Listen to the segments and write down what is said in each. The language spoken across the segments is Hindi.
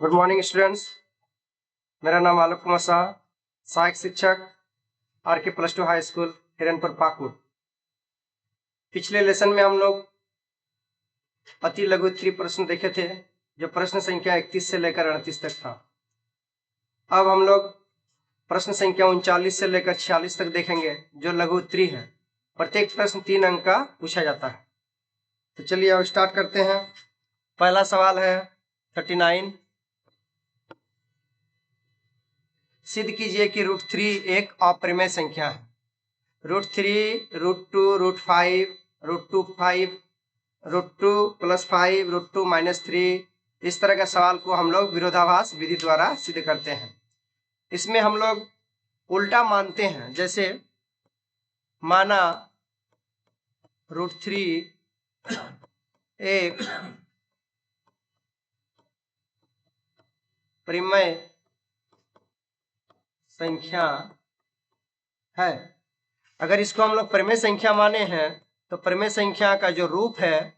Good morning students. मेरा नाम आलोक कुमार शाह, सहायक शिक्षक RK +2 high school Hiranpur Pakur. पिछले लेसन में हम लोग अति लघु 3 प्रश्न देखे थे, जो प्रश्न संख्या 31 से लेकर 38 तक था। अब हम लोग प्रश्न संख्या 39 से लेकर 46 तक देखेंगे, जो लघु 3 है। प्रत्येक प्रश्न 3 अंक का पूछा जाता है। तो चलिए अब स्टार्ट करते हैं। पहला सवाल है 39। सिद्ध कीजिए कि √3 एक अप्रमेय संख्या है। √3, √2, √5, √2 √2 + 5, √2 - 3, इस तरह का सवाल को हम लोग विरोधाभास विधि द्वारा सिद्ध करते हैं। इसमें हम लोग उल्टा मानते हैं। जैसे माना √3 एक परिमेय संख्या है। अगर इसको हम लोग परिमेय संख्या माने हैं तो परिमेय संख्या का जो रूप है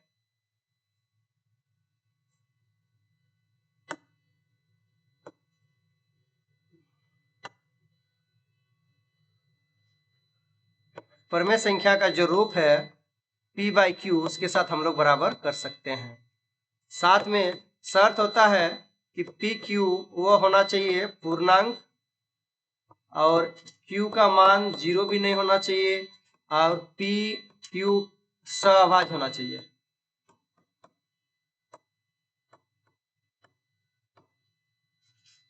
P/Q, उसके साथ हम लोग बराबर कर सकते हैं। साथ में शर्त होता है कि PQ वो होना चाहिए पूर्णांक, और Q का मान 0 भी नहीं होना चाहिए, और PQ सहअभाज्य होना चाहिए।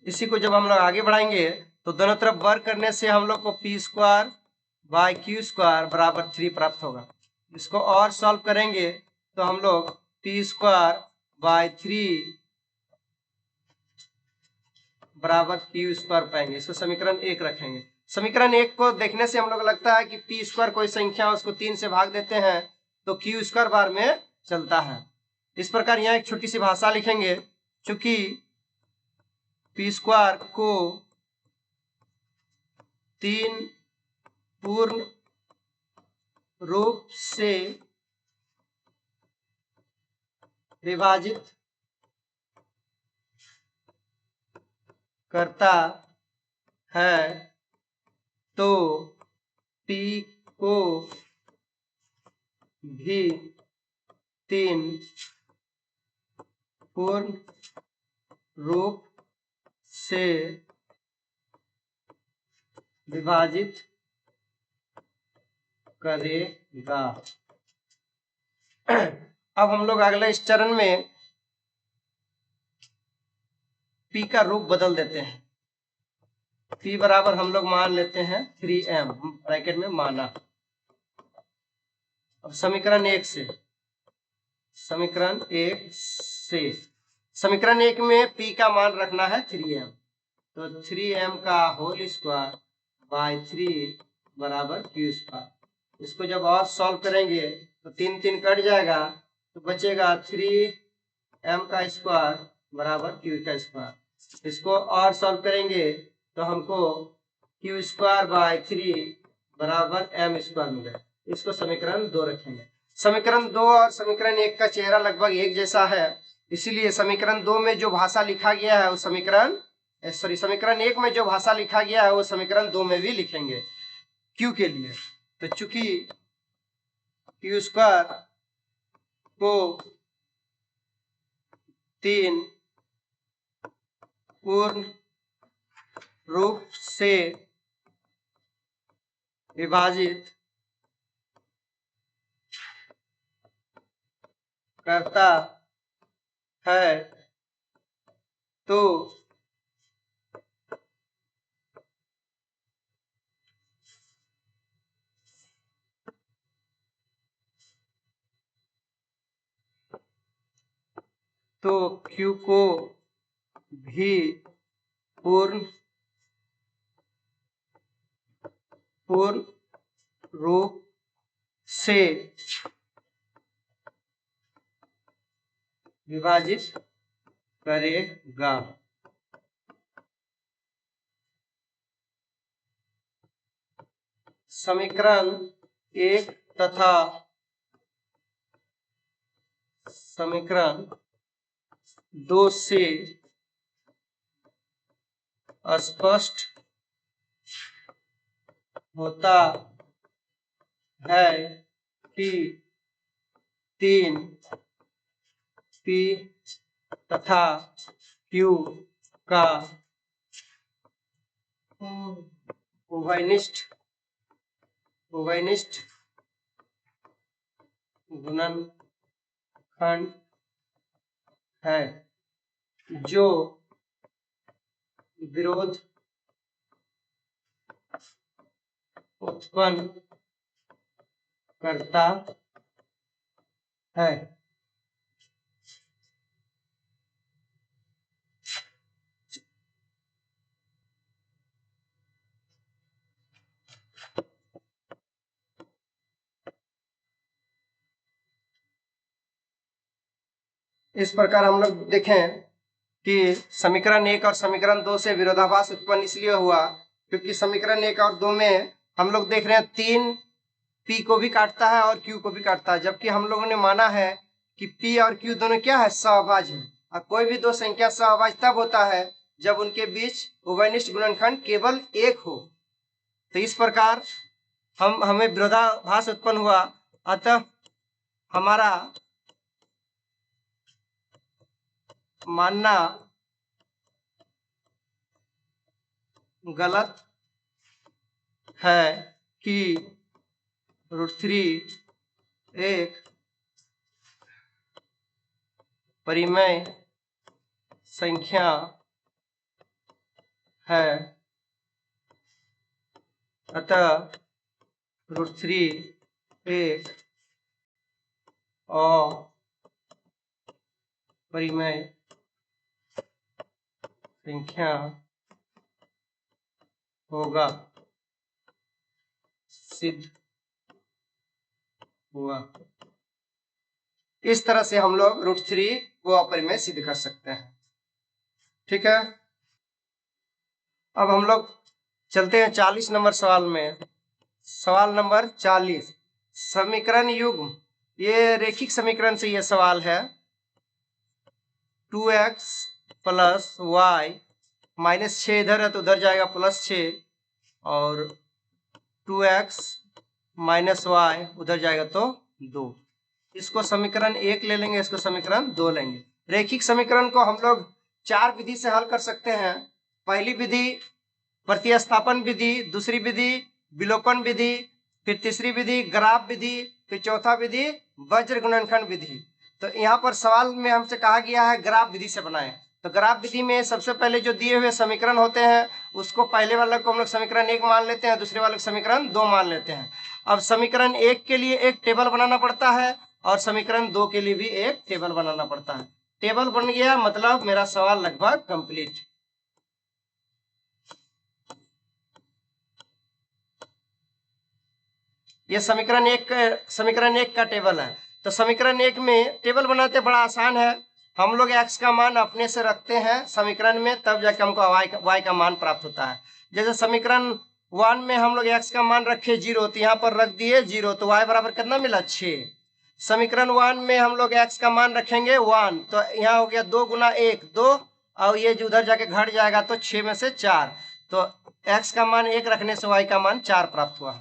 इसी को जब हम लोग आगे बढ़ाएंगे तो दोनों तरफ वर्ग करने से हम लोग को P²/Q² बराबर 3 प्राप्त होगा। इसको और सॉल्व करेंगे तो हम लोग P²/3 बराबर Q² पाएंगे। इसको समीकरण 1 रखेंगे। समीकरण 1 को देखने से हम लोग लगता है कि P² कोई संख्या उसको 3 से भाग देते हैं तो Q² बार में चलता है। इस प्रकार यहाँ एक छोटी सी भाषा लिखेंगे। चूंकि P² को 3 पूर्ण रूप से विभाजित करता है तो P को भी 3 पूर्ण रूप से विभाजित करेगा। अब हम लोग अगले इस चरण में P का रूप बदल देते हैं। P बराबर हम लोग मान लेते हैं 3m, ब्रैकेट में माना। अब समीकरण 1 में P का मान रखना है 3m, तो 3m का होल स्क्वायर बाय 3 बराबर Q²। इसको जब और सॉल्व करेंगे तो 3 3 कट जाएगा, तो बचेगा 3m का स्क्वायर बराबर Q²। इसको और सॉल्व करेंगे तो हमको Q²/3 बराबर m² मिलेगा। इसको समीकरण 2 रखेंगे। समीकरण 2 और समीकरण 1 का चेहरा लगभग एक जैसा है, इसीलिए समीकरण 2 में जो भाषा लिखा गया है वो समीकरण 1 में जो भाषा लिखा गया है वो समीकरण 2 में भी लिखेंगे Q के लिए। तो चूंकि Q² को 3 पूर्ण रूप से विभाजित करता है तो Q को भी पूर्ण रूप से विभाजित करेगा। समीकरण 1 तथा समीकरण दो से स्पष्ट होता है कि 3p तथा q का उभयनिष्ठ गुणनखंड है जो विरोध उत्पन्न करता है। इस प्रकार हम लोग देखें कि समीकरण 1 और समीकरण 2 से विरोधाभास उत्पन्न इसलिए हुआ क्योंकि समीकरण 1 और 2 में हम लोग देख रहे हैं 3 p को भी काटता है और q को भी काटता है, जबकि हम लोगों ने माना है कि p और q दोनों क्या है, सहअभाज्य है। और कोई भी दो संख्या सहअभाज्य तब होता है जब उनके बीच उभयनिष्ठ गुणनखंड केवल एक हो। तो इस प्रकार हमें विरोधाभास उत्पन्न हुआ, अतः हमारा मानना गलत है कि √3 एक परिमेय संख्या है, अतः √3 एक अपरिमेय संख्या होगा, सिद्ध हुआ। इस तरह से हम लोग √3 को अपरिमेय सिद्ध कर सकते हैं। ठीक है, अब हम लोग चलते हैं 40 नंबर सवाल में। सवाल नंबर 40, समीकरण युग्म, ये रेखिक समीकरण से ये सवाल है। 2x प्लस y माइनस 6 इधर है तो उधर जाएगा +6, और 2x माइनस y उधर जाएगा तो 2। इसको समीकरण 1 ले लेंगे, इसको समीकरण 2 लेंगे। रेखिक समीकरण को हम लोग 4 विधि से हल कर सकते हैं। पहली विधि प्रतिस्थापन विधि, दूसरी विधि विलोपन विधि, फिर तीसरी विधि ग्राफ विधि, फिर चौथा विधि वज्र गुणनखंड विधि। तो यहाँ पर सवाल में हमसे कहा गया है ग्राफ विधि से बनाएं। तो ग्राफ विधि में सबसे पहले जो दिए हुए समीकरण होते हैं उसको पहले वाले को हम लोग समीकरण 1 मान लेते हैं, दूसरे वाले को समीकरण 2 मान लेते हैं। अब समीकरण 1 के लिए एक टेबल बनाना पड़ता है और समीकरण 2 के लिए भी एक टेबल बनाना पड़ता है। टेबल बन गया मतलब मेरा सवाल लगभग कंप्लीट। ये समीकरण 1 का टेबल है। तो समीकरण 1 में टेबल बनाते बड़ा आसान है। हम लोग x का मान अपने से रखते हैं समीकरण में, तब जाके हमको y का मान प्राप्त होता है। जैसे समीकरण 1 में हम लोग x का मान रखे 0, तो यहाँ पर रख दिए 0, तो y बराबर कितना मिला 6। समीकरण 1 में हम लोग x का मान रखेंगे 1, तो यहाँ हो गया 2 गुना 1 2, और ये जो उधर जाके घट जाएगा तो 6 में से 4, तो x का मान 1 रखने से y का मान 4 प्राप्त हुआ।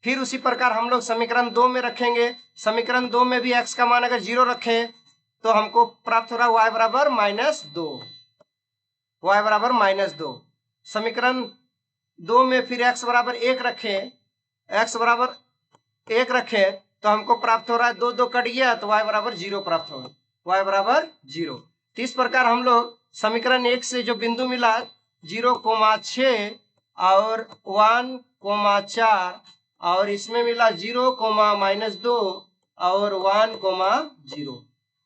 फिर उसी प्रकार हम लोग समीकरण 2 में रखेंगे। समीकरण 2 में भी x का मान अगर 0 रखें तो हमको प्राप्त हो रहा है y बराबर -2, y बराबर -2। समीकरण 2 में फिर x बराबर 1 रखें, x बराबर 1 रखें तो हमको प्राप्त हो रहा है 2 2 कट गया तो y बराबर 0 प्राप्त होगा, y बराबर 0। तो इस प्रकार हम लोग समीकरण 1 से जो बिंदु मिला 0,6 और 1,4, और इसमें मिला 0, -2 और 1,0।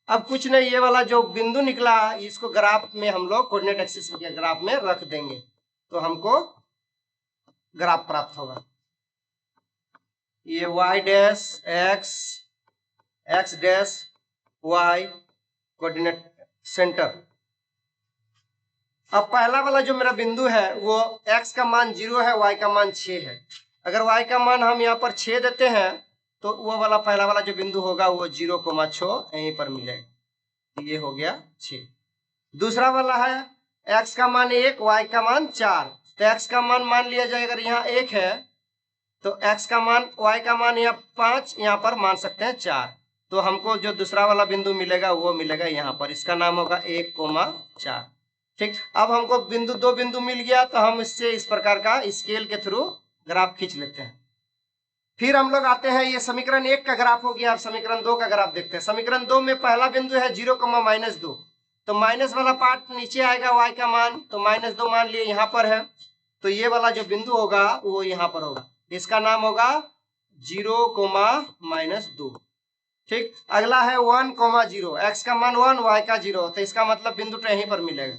अब कुछ नहीं, ये वाला जो बिंदु निकला इसको ग्राफ में हम लोग कोऑर्डिनेट एक्सिस के ग्राफ में रख देंगे तो हमको ग्राफ प्राप्त होगा। ये y dash x dash y coordinate centre. अब पहला वाला जो मेरा बिंदु है वो x का मान 0 है, y का मान 6 है। अगर y का मान हम यहाँ पर 6 देते हैं तो वो वाला पहला वाला जो बिंदु होगा वो 0,6 यहीं पर मिलेगा। ये हो गया 6। दूसरा वाला है x का मान 1, y का मान 4। तो x का मान लिया जाए, अगर यहाँ 1 है तो x का मान, y का मान यहाँ 5, यहाँ पर मान सकते हैं 4। तो हमको जो दूसरा वाला बिंदु मिलेगा वो मिलेगा यहाँ पर, इसका नाम होगा 1,4। ठीक, अब हमको दो बिंदु मिल गया, तो हम इससे इस प्रकार का स्केल के थ्रू ग्राफ खींच लेते हैं। फिर हम लोग आते हैं, ये समीकरण 1 का ग्राफ हो गया। अब समीकरण 2 का ग्राफ देखते हैं। समीकरण 2 में पहला बिंदु है 0,-2, तो माइनस वाला पार्ट नीचे आएगा y का मान, तो -2 मान लिए यहाँ पर है। तो ये वाला जो बिंदु होगा वो यहाँ पर होगा, इसका नाम होगा 0,-2। ठीक, अगला है 1,0, x का मान 1, y का 0, तो इसका मतलब बिंदु तो यहीं पर मिलेगा,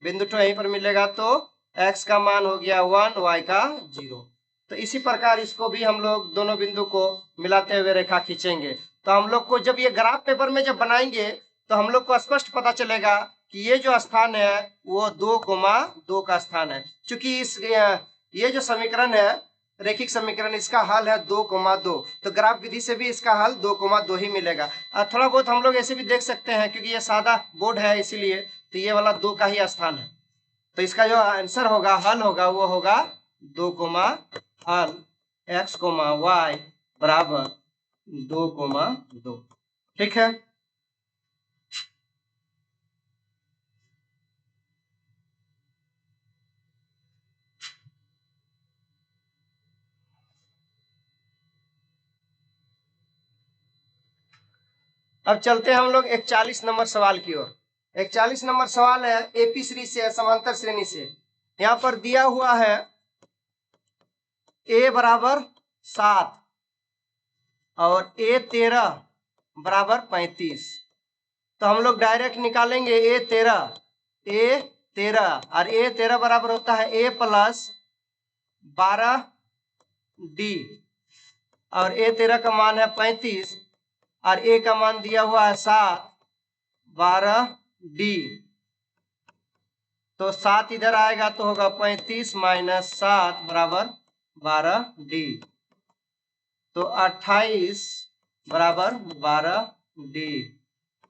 बिंदु तो यहीं पर मिलेगा। तो x का मान हो गया 1, y का 0। तो इसी प्रकार इसको भी हम लोग दोनों बिंदु को मिलाते हुए रेखा खींचेंगे। तो हम लोग को जब ये ग्राफ पेपर में जब बनाएंगे तो हम लोग को स्पष्ट पता चलेगा कि ये जो स्थान है वो 2,2 का स्थान है। क्योंकि इस ये जो समीकरण है रेखिक समीकरण, इसका हल है 2,2, तो ग्राफ विधि से भी इसका हल 2,2 ही मिलेगा। थोड़ा बहुत हम लोग ऐसे भी देख सकते हैं, क्योंकि ये सादा बोर्ड है इसीलिए, तो ये वाला 2 का ही स्थान है। तो इसका जो आंसर होगा, हल होगा, वो होगा 2, हल x, y बराबर 2,2। ठीक है, अब चलते हैं हम लोग 41 नंबर सवाल की ओर। 41 नंबर सवाल है एपी श्रेणी से, समांतर श्रेणी से। यहाँ पर दिया हुआ है a बराबर 7 और a 13 बराबर 35। तो हम लोग डायरेक्ट निकालेंगे a 13 और a 13 बराबर होता है a प्लस 12d, और a 13 का मान है 35 और a का मान दिया हुआ है 7, 12d। तो 7 इधर आएगा तो होगा 35 माइनस 7 बराबर 12d। तो 28 बराबर 12d।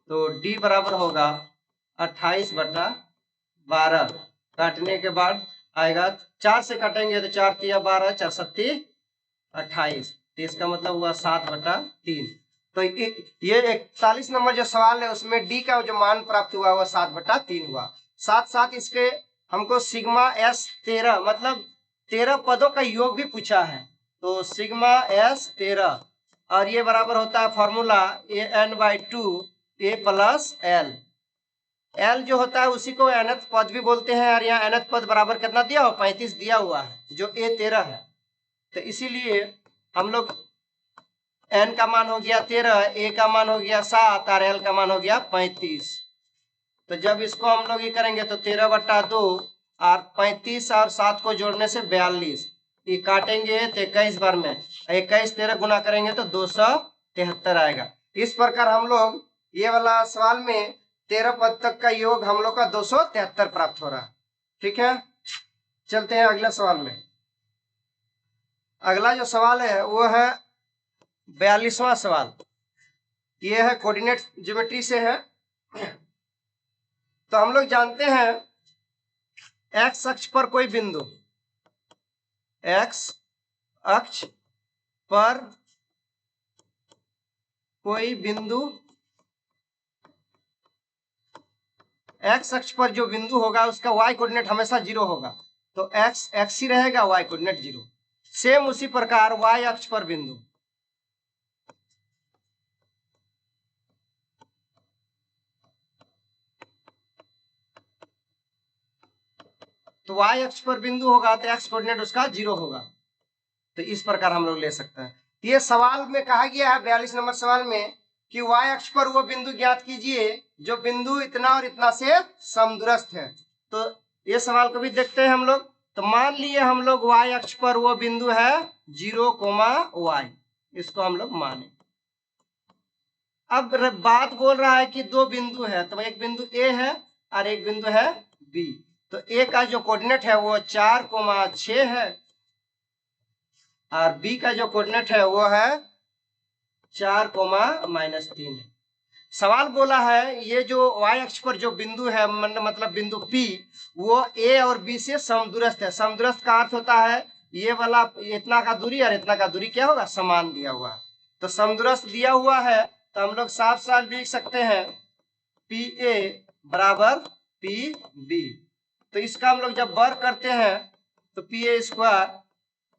तो d बराबर होगा 28/12। काटने के बाद आएगा 4 से काटेंगे तो 4 तिया 12, 4 सत्ती 28, तो इसका मतलब हुआ 7/3। तो ये 41 नंबर जो सवाल है उसमें डी का जो मान प्राप्त हुआ वो 7/3 हुआ। साथ साथ इसके हमको सिग्मा s 13 मतलब 13 पदों का योग भी पूछा है। तो सिग्मा s 13 और ये बराबर होता है formula an/2 a plus l। l जो होता है उसी को nth पद भी बोलते हैं, और यहाँ nth पद बराबर कितना दिया हो, 35 दिया हुआ है, जो a 13 है। तो इसीलिए हम लोग n का मान हो गया 13, a का मान हो गया 7 और l का मान हो गया 35। तो जब इसको हम लोग ये करेंगे तो 13/2 और 35 और 7 को जोड़ने से 42, ये काटेंगे तो 21 बार में 21 13 गुना करेंगे तो 273 आएगा। इस प्रकार हम लोग ये वाला सवाल में 13 पद तक का योग हम लोग का 273 प्राप्त हो रहा है। ठीक है, चलते हैं अगले सवाल में। अगला जो सवाल है वो है 42वां सवाल। ये है कोऑर्डिनेट ज्योमेट्री से है। तो हम लोग जानते हैं x अक्ष पर कोई बिंदु, x अक्ष पर कोई बिंदु, x अक्ष पर जो बिंदु होगा उसका y कोऑर्डिनेट हमेशा 0 होगा। तो x ही रहेगा, y कोऑर्डिनेट 0। सेम उसी प्रकार y अक्ष पर बिंदु, तो y अक्ष पर बिंदु होगा तो x कोऑर्डिनेट उसका 0 होगा। तो इस प्रकार हम लोग ले सकते हैं। ये सवाल में कहा गया है 42 नंबर सवाल में कि y अक्ष पर वो बिंदु ज्ञात कीजिए जो बिंदु इतना और इतना से समदूरस्थ है। तो ये सवाल को भी देखते हैं हम लोग। तो मान लिए हम लोग y अक्ष पर वो बिंदु है 0,y, इसको हम लोग माने। अब बात बोल रहा है कि दो बिंदु है, तो एक बिंदु A है और एक बिंदु है B। तो A का जो कोऑर्डिनेट है वो 4,6 है और B का जो कोऑर्डिनेट है वो है 4,-3 है। सवाल बोला है ये जो y अक्ष पर जो बिंदु है मतलब बिंदु P वो a और b से समदूरस्थ है। समदूरस्थ का अर्थ होता है ये वाला इतना का दूरी और इतना का दूरी क्या होगा, समान दिया हुआ। तो समदूरस्थ दिया हुआ है तो हम लोग साफ साफ लिख सकते हैं PA बराबर PB। तो इसका हम लोग जब वर्ग करते हैं तो PA स्क्वायर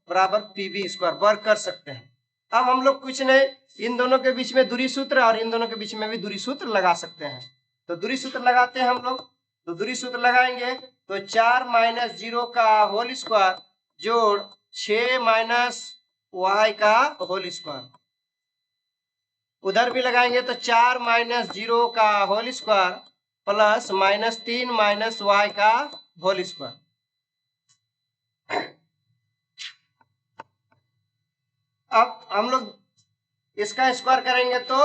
बराबर PB स्क्वायर वर्ग कर सकते हैं। अब हम लोग कुछ नहीं, इन दोनों के बीच में दूरी सूत्र और इन दोनों के बीच में भी दूरी सूत्र लगा सकते हैं। तो दूरी सूत्र लगाते हैं हम लोग। तो दूरी सूत्र लगाएंगे तो 4 माइनस 0 का होल स्क्वायर जोड़ 6 माइनस y का होल स्क्वायर। उधर भी लगाएंगे तो 4 माइनस 0 का whole square plus minus 3 minus y का होल स्क्वायर। अब हम लोग इसका स्क्वायर करेंगे तो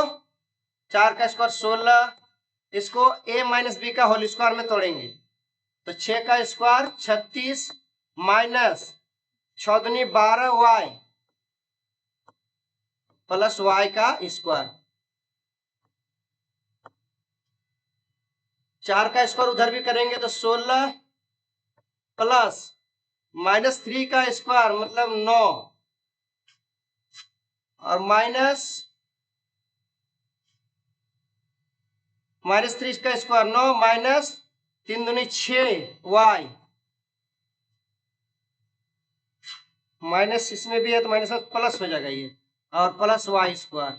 4 का स्क्वायर 16, इसको a माइनस बी का होल स्क्वायर में तोड़ेंगे तो 6 का स्क्वायर 36 माइनस 6 दूनी 12y प्लस y का स्क्वायर। 4 का स्क्वायर उधर भी करेंगे तो 16 प्लस माइनस 3 का स्क्वायर मतलब 9 और माइनस 3 का स्क्वायर 9 माइनस 3 दूनी 6y माइनस इसमें भी है तो माइनस प्लस हो जाएगा ये और प्लस y स्क्वायर।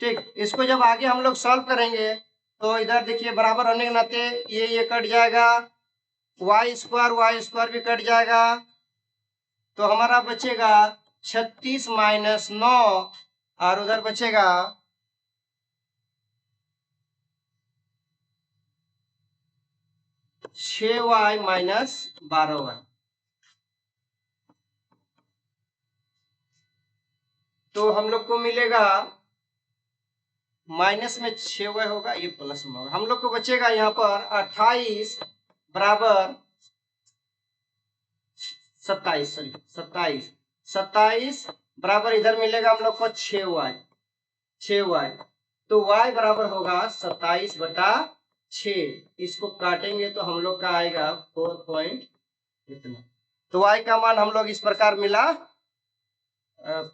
ठीक, इसको जब आगे हम लोग सॉल्व करेंगे तो इधर देखिए बराबर होने के नाते ये कट जाएगा, y स्क्वायर भी कट जाएगा तो हमारा बचेगा 36 माइनस 9 और उधर बचेगा 6y माइनस 12y। तो हम लोग को मिलेगा माइनस में 6y होगा, ये प्लस में होगा। हम लोग को बचेगा यहाँ पर 28 बराबर 27 बराबर इधर मिलेगा हम लोग को 6y। तो y बराबर होगा 27 बटा 6। इसको काटेंगे तो हम लोग का आएगा 4 पॉइंट इतना। तो y का मान हम लोग इस प्रकार मिला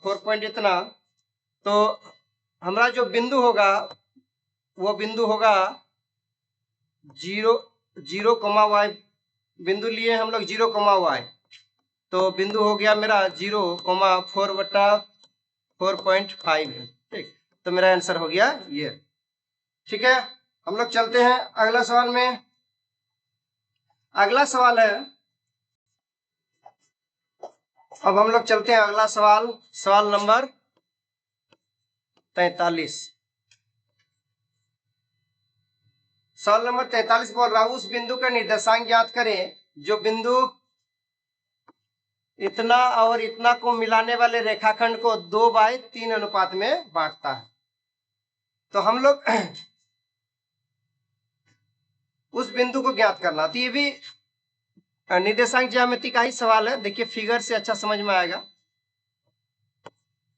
4 पॉइंट इतना। तो हमारा जो बिंदु होगा वो बिंदु होगा 0,y बिंदु लिए हम लोग 0,y। तो बिंदु हो गया मेरा 0,4 बटा 4.5 है। ठीक, तो मेरा आंसर हो गया ये। ठीक है, हम लोग चलते हैं अगला सवाल में। अगला सवाल है, अब हम लोग चलते हैं अगला सवाल, सवाल नंबर 43। सवाल नंबर 43 बोल रहा हूं उस बिंदु का निर्देशांक ज्ञात करें जो बिंदु इतना और इतना को मिलाने वाले रेखाखंड को 2/3 अनुपात में बांटता है। तो हम लोग उस बिंदु को ज्ञात करना। तो ये भी निर्देशांक ज्यामिति का ही सवाल है। देखिए फिगर से अच्छा समझ में आएगा।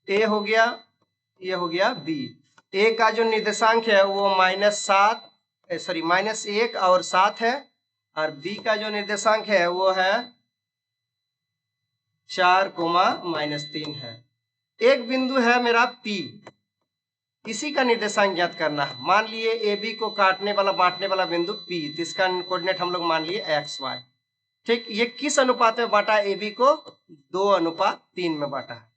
ए हो गया, ये हो गया बी। ए का जो निर्देशांक है वो -1 और 7 है और बी का जो निर्देशांक है वो है 4, -3 है। एक बिंदु है मेरा P, इसी का निर्देशांक ज्ञात करना है। मान लिए ए बी को काटने वाला बांटने वाला बिंदु P, तो इसका कोऑर्डिनेट हम लोग मान लिए XY। ठीक, ये किस अनुपात में बांटा? ए बी को 2:3 में बांटा है।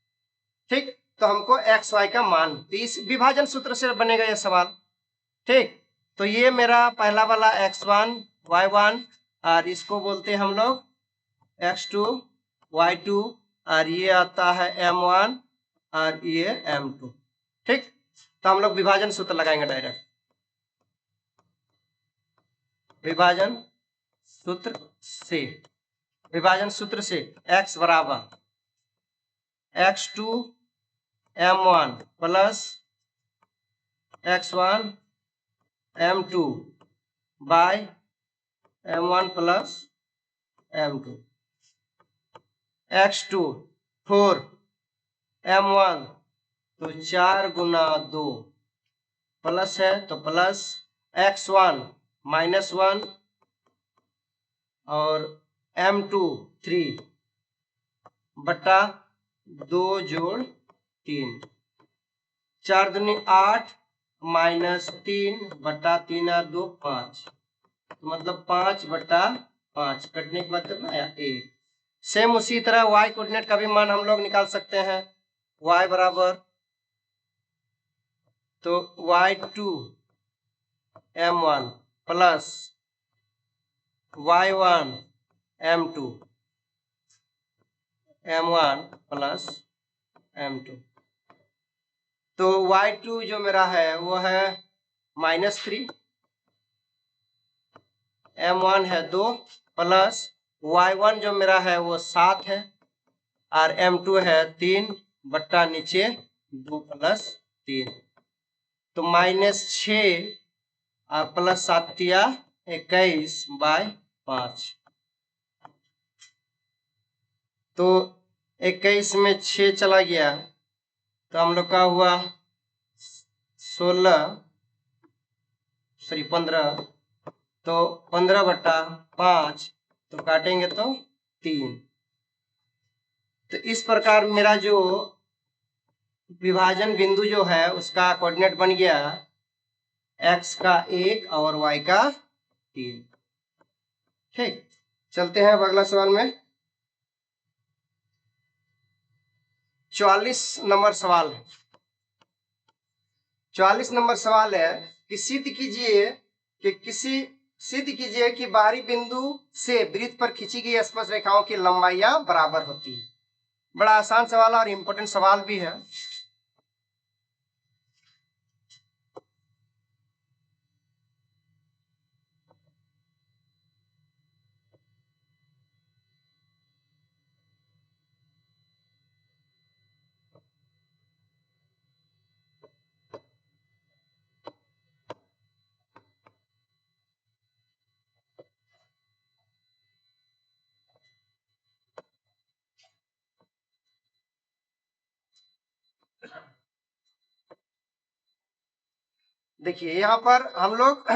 ठीक, तो हमको XY का मान, तो इस विभाजन सूत्र से बनेगा यह सवाल। ठीक, तो ये मेरा पहला वाला X1 Y1 और इसको बोलते हैं हम लोग X2 Y2 और ये आता है M1 और ये M2। ठीक, तो हम लोग विभाजन सूत्र लगाएंगे डायरेक्ट। विभाजन सूत्र से x बराबर X2 M1 plus X1 M2 bye M1 plus M2। X2 4 M1 तो 4 गुना 2 प्लस है तो प्लस x1 -1 और m2 3 बटा 2 जोड़ 3, 4 दूनी 8 -3 बटा 3 और 2 5, तो मतलब 5 बटा 5 कटने के बाद कितना आया 1। सेम उसी तरह y कोऑर्डिनेट का भी मान हम लोग निकाल सकते हैं। y बराबर तो y2 m1 plus y1 m2 m1 plus m2, तो y2 जो मेरा है वो है -3, m1 है 2 प्लस y1 जो मेरा है वो 7 है और m2 है 3 बट्टा नीचे 2 प्लस 3, तो -6 और प्लस 7 21/5, तो 21 में 6 चला गया तो हम लोग का हुआ 15, तो 15/5, तो काटेंगे तो 3। तो इस प्रकार मेरा जो विभाजन बिंदु जो है उसका कोऑर्डिनेट बन गया x का 1 और y का 3। ठीक, चलते हैं अब अगला सवाल में। 44 नंबर सवाल है। 44 नंबर सवाल है कि सिद्ध कीजिए कि बाहरी बिंदु से वृत्त पर खींची गई स्पर्श रेखाओं की लंबाइयां बराबर होती है। बड़ा आसान सवाल और इम्पोर्टेंट सवाल भी है। देखिए यहाँ पर हम लोग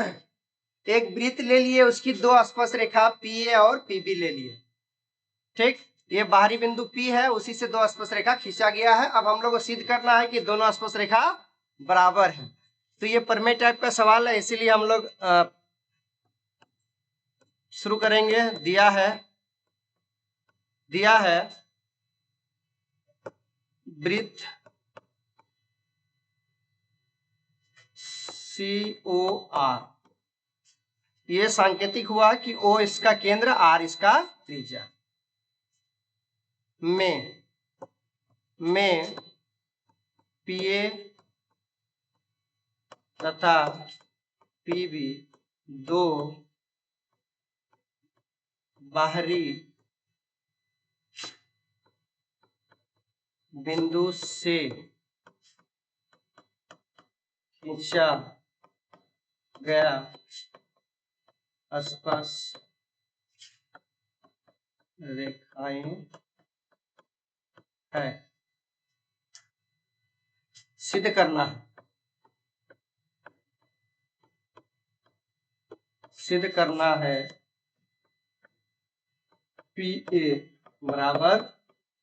एक वृत्त ले लिए, उसकी दो स्पर्श रेखा PA और PB ले लिए। ठीक, ये बाहरी बिंदु P है, उसी से दो स्पर्श रेखा खींचा गया है। अब हम लोग को सिद्ध करना है कि दोनों स्पर्श रेखा बराबर है। तो ये प्रमेय टाइप का सवाल है, इसीलिए हम लोग शुरू करेंगे। दिया है वृत्त COR, ये सांकेतिक हुआ कि O इसका केंद्र, R इसका त्रिज्या, में PA तथा PB दो बाहरी बिंदु से खींचा गया स्पर्श रेखाएं है। सिद्ध करना है PA बराबर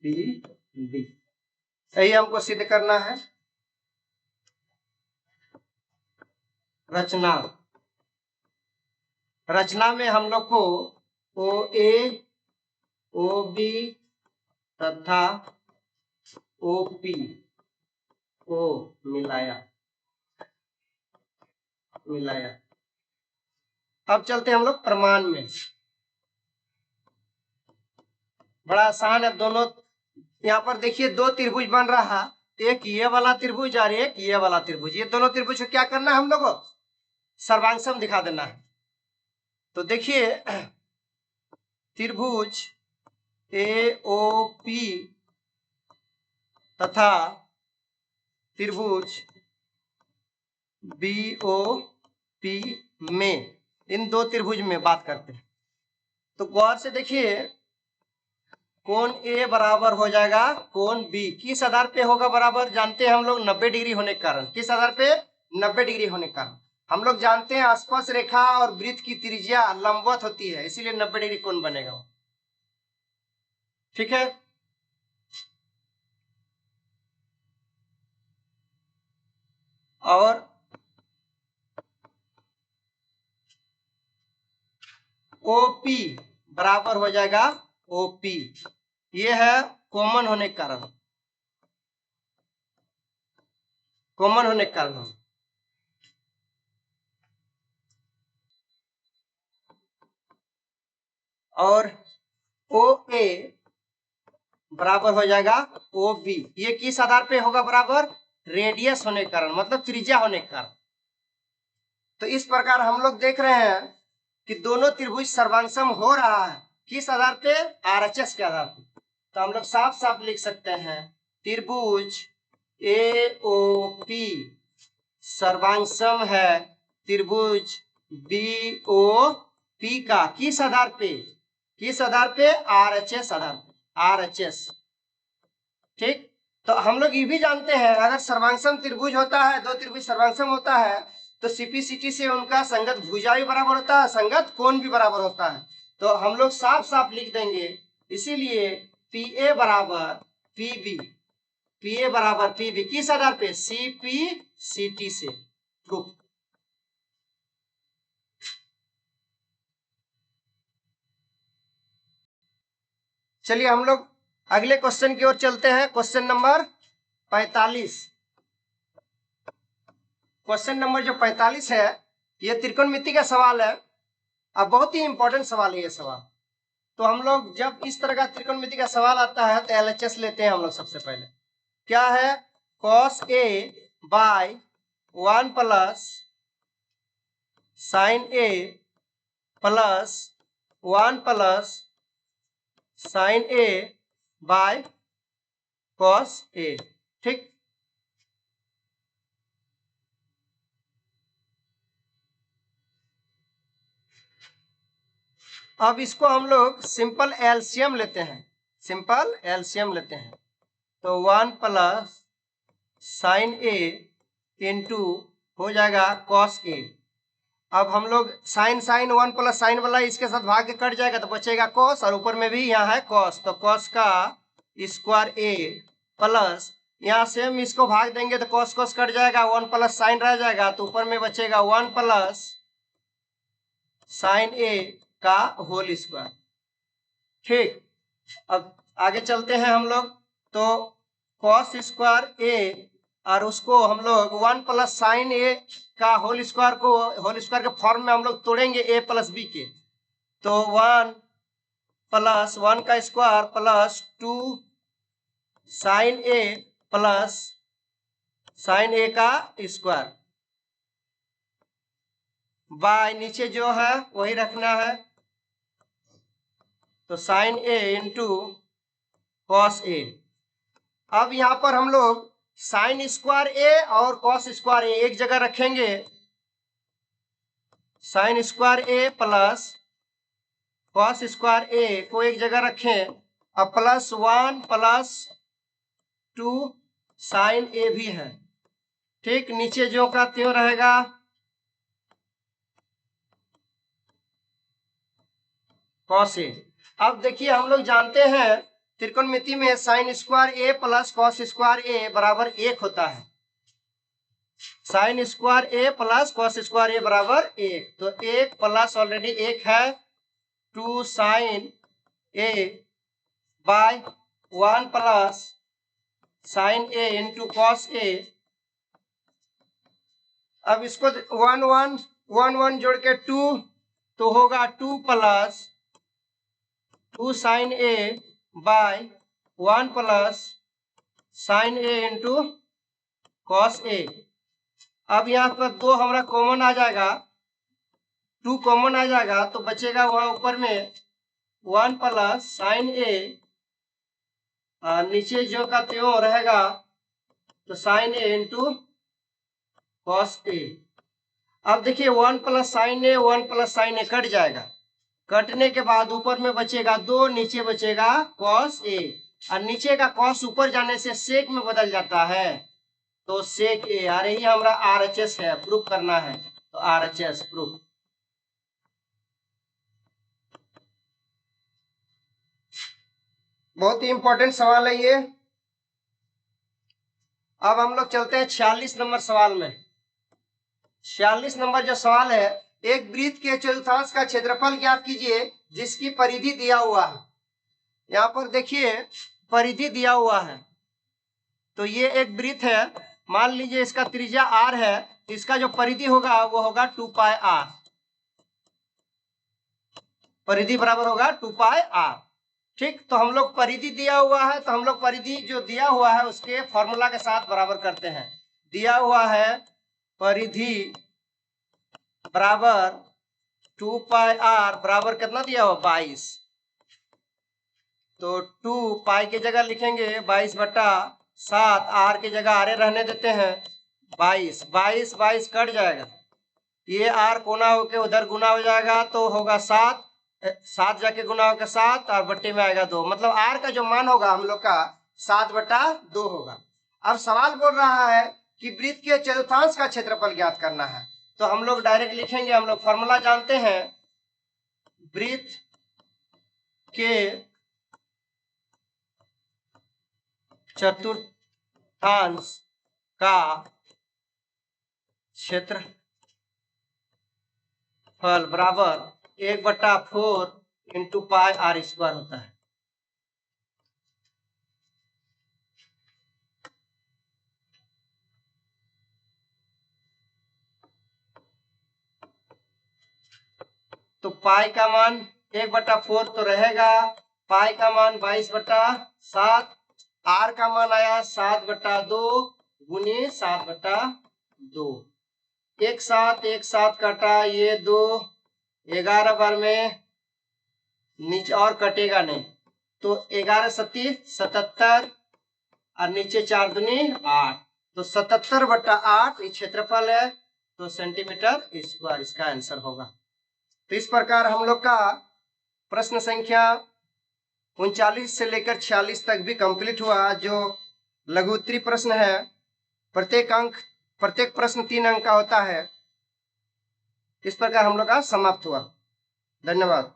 PB, सही हमको सिद्ध करना है। रचना में हम लोग को OA, OB तथा OP को मिलाया। अब चलते हैं हम लोग प्रमाण में। बड़ा आसान है। दोनों यहाँ पर देखिए दो त्रिभुज बन रहा, एक ये वाला त्रिभुज और एक ये वाला त्रिभुज। ये दोनों त्रिभुज को क्या करना है, हम लोग को सर्वांगसम दिखा देना है। तो देखिए त्रिभुज AOP तथा त्रिभुज BOP में, इन दो त्रिभुज में बात करते हैं। तो गौर से देखिए, कोण A बराबर हो जाएगा कोण B। किस आधार पे होगा बराबर, जानते हैं हम लोग 90 डिग्री होने के कारण। किस आधार पे, 90 डिग्री होने के कारण। हम लोग जानते हैं स्पर्श रेखा और वृत्त की त्रिज्या लंबवत होती है, इसीलिए 90 डिग्री कोण बनेगा। ठीक है, और OP बराबर हो जाएगा OP, ये है कॉमन होने के कारण, कॉमन होने के कारण। और OA बराबर हो जाएगा OB, ये किस आधार पे होगा बराबर? रेडियस होने के कारण, मतलब त्रिज्या होने के कारण। तो इस प्रकार हम लोग देख रहे हैं कि दोनों त्रिभुज सर्वांगसम हो रहा है, किस आधार पे? RHS के आधार पे। तो हम लोग साफ साफ लिख सकते हैं त्रिभुज AOP सर्वांगसम है त्रिभुज BOP का, किस आधार पे? किस आधार पे? RHS आधार पे, RHS। ठीक, तो हम लोग ये भी जानते हैं अगर सर्वांगसम त्रिभुज होता है, दो त्रिभुज सर्वांगसम होता है, तो CPCT से उनका संगत भुजा भी बराबर होता है, संगत कोण भी बराबर होता है। तो हम लोग साफ साफ लिख देंगे, इसीलिए PA बराबर PB, PA बराबर PB किस आधार पे? CPCT से प्रूफ। चलिए हम लोग अगले क्वेश्चन की ओर चलते हैं। Question number 45। क्वेश्चन नंबर जो 45 है, ये त्रिकोणमिति का सवाल है। अब बहुत ही इंपॉर्टेंट सवाल है ये सवाल। तो हम लोग जब इस तरह का त्रिकोणमिति का सवाल आता है तो LHS लेते हैं हम लोग। सबसे पहले क्या है? cos A by 1 plus sine A plus 1 plus sine A by cos A। ठीक, अब इसको हम लोग सिंपल एलसीएम लेते हैं, सिंपल एलसीएम लेते हैं। तो 1 प्लस साइन A इंटू हो जाएगा cos A। अब हम लोग साइन 1 प्लस साइन वाला इसके साथ भाग के कट जाएगा तो बचेगा cos, और ऊपर में भी यहाँ है cos, तो cos का स्क्वायर A प्लस यहाँ से हम इसको भाग देंगे तो cos कट जाएगा, 1 प्लस साइन रह जाएगा, तो ऊपर में बचेगा 1 प्लस साइन A का होल स्क्वायर। ठीक, अब आगे चलते हैं हम लोग। तो cos स्क्वायर A और उसको हम लोग 1 प्लस साइन A का होल स्क्वायर को होल स्क्वायर के फॉर्म में हम लोग तोड़ेंगे A प्लस B के। तो 1 प्लस 1 का square plus 2 sine A plus sine A का स्क्वायर बाय नीचे जो है वही रखना है, तो sine A into cos A। अब यहां पर हम लोग साइन स्क्वायर A और कॉस स्क्वायर A एक जगह रखेंगे, sine square A plus cos square A को एक जगह रखें, अब प्लस 1 प्लस 2 साइन A भी है। ठीक, नीचे जो का त्यों रहेगा, कॉस A। अब देखिए हम लोग जानते हैं त्रिकोणमिति में sign square A plus cos square A बराबर 1 होता है। Sign square A plus cos square A बराबर 1, तो 1 प्लस ऑलरेडी 1 है 2 sine A by 1 plus sine A into cos A। अब इसको 1 जोड़ के 2 तो होगा 2 plus 2 sine A by 1 plus sine A into cos A। अब यहाँ पर 2 हमारा कॉमन आ जाएगा, 2 कॉमन आ जाएगा तो बचेगा वहां ऊपर में 1 प्लस साइन A, नीचे जो का त्यों रहेगा तो sine A into cos A। अब देखिए 1 plus sine A 1 plus sine A cut जाएगा, कटने के बाद ऊपर में बचेगा 2, नीचे बचेगा कॉस A, और नीचे का कॉस ऊपर जाने से सेक में बदल जाता है, तो सेक ए, अरे ही हमारा RHS है, प्रूफ करना है, तो RHS प्रूफ। बहुत ही इंपॉर्टेंट सवाल है ये। अब हम लोग चलते हैं 46 नंबर सवाल में। 46 नंबर जो सवाल है, एक वृत्त के चतुर्थांश का क्षेत्रफल ज्ञात कीजिए जिसकी परिधि दिया हुआ है। यहाँ पर देखिए परिधि दिया हुआ है, तो ये एक वृत्त है, मान लीजिए इसका त्रिज्या r है, इसका जो परिधि होगा वो होगा 2 पाई r, परिधि बराबर होगा 2 पाई r। ठीक, तो हम लोग परिधि दिया हुआ है, तो हम लोग परिधि जो दिया हुआ है उसके फॉर्मूला के साथ बराबर करते हैं। दिया हुआ है परिधि बराबर 2 पाई r बराबर कितना दिया हुआ 22, तो 2 पाई की जगह लिखेंगे 22/7, r की जगह आरे रहने देते हैं 22, 22 कट जाएगा, ये r कोना होके उधर गुना हो जाएगा तो होगा 7, 7 जाके गुना होकर 7 और बट्टे में आएगा 2, मतलब r का जो मान होगा हम लोग का 7/2 होगा। अब सवाल बोल रहा है कि वृत्त के चतुर्थांश का क्षेत्रफल ज्ञात करना है, तो हम लोग डायरेक्ट लिखेंगे, हम लोग फॉर्मूला जानते हैं, वृत्त के चतुर्थांश का क्षेत्रफल बराबर 1/4 इंटू पाई r स्क्वायर होता है। तो पाई का मान 1/4 तो रहेगा, पाई का मान 22/7, r का मान आया 7/2 गुने 7/2, एक साथ कटा, ये 2, 11 बार में नीचे और कटेगा नहीं, तो 11 सत्ती 77 और नीचे 4 दूनी 8, तो 77/8 क्षेत्रफल है, तो सेंटीमीटर स्क्वायर इसका आंसर होगा। तो इस प्रकार हम लोग का प्रश्न संख्या 39 से लेकर 46 तक भी कंप्लीट हुआ, जो लघु उत्तरीय प्रश्न है। प्रत्येक प्रश्न 3 अंक का होता है। इस प्रकार हम लोग का समाप्त हुआ। धन्यवाद।